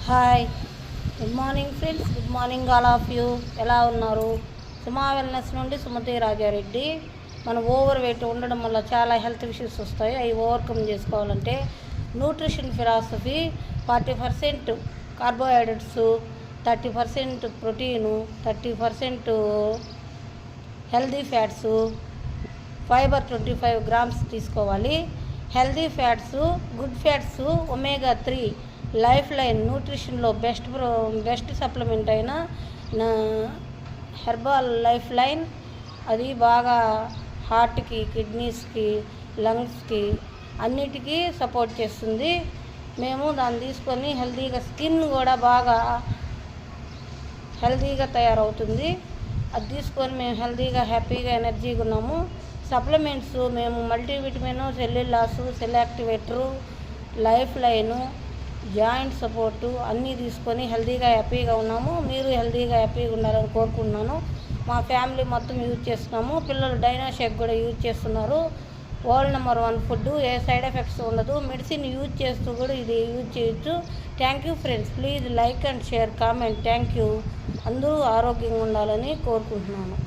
Hi, good morning friends. Good morning all of you. ఎలా ఉన్నారు? సుమా wellness నుండి సుమతి రాజారెడ్డి. మనం ఓవర్ వెయిట్ ఉండడం వల్ల చాలా హెల్త్ ఇష్యూస్ వస్తాయి. అవి ఓవర్కమ్ చేసుకోవాలంటే nutrition philosophy 40% carbohydrates, 30% protein, 30% healthy fats, fibre 25 grams తీసుకోవాలి. Healthy fats, good fats, omega 3 life line న్యూట్రిషన్లో బెస్ట్ సప్లిమెంట్ అయిన హెర్బల్ లైఫ్ లైన్. అది బాగా హార్ట్కి, కిడ్నీస్కి, లంగ్స్కి అన్నిటికీ సపోర్ట్ చేస్తుంది. మేము దాన్ని తీసుకొని హెల్తీగా స్కిన్ కూడా బాగా హెల్తీగా తయారవుతుంది. అది తీసుకొని మేము హెల్తీగా హ్యాపీగా ఎనర్జీగా ఉన్నాము. సప్లిమెంట్స్ మేము multivitamin, cellulose, cell activator, life line, joint support అన్నీ తీసుకొని హెల్తీగా హ్యాపీగా ఉన్నాము. మీరు హెల్తీగా హ్యాపీగా ఉండాలని కోరుకుంటున్నాను. మా ఫ్యామిలీ మొత్తం యూజ్ చేస్తున్నాము. పిల్లలు డైనోషేక్ కూడా యూజ్ చేస్తున్నారు. World number 1 food. ఏ సైడ్ ఎఫెక్ట్స్ ఉండదు. మెడిసిన్ యూజ్ చేస్తూ కూడా ఇది యూజ్ చేయొచ్చు. Thank you friends. Please like and share, comment. Thank you. అందరూ ఆరోగ్యంగా ఉండాలని కోరుకుంటున్నాను.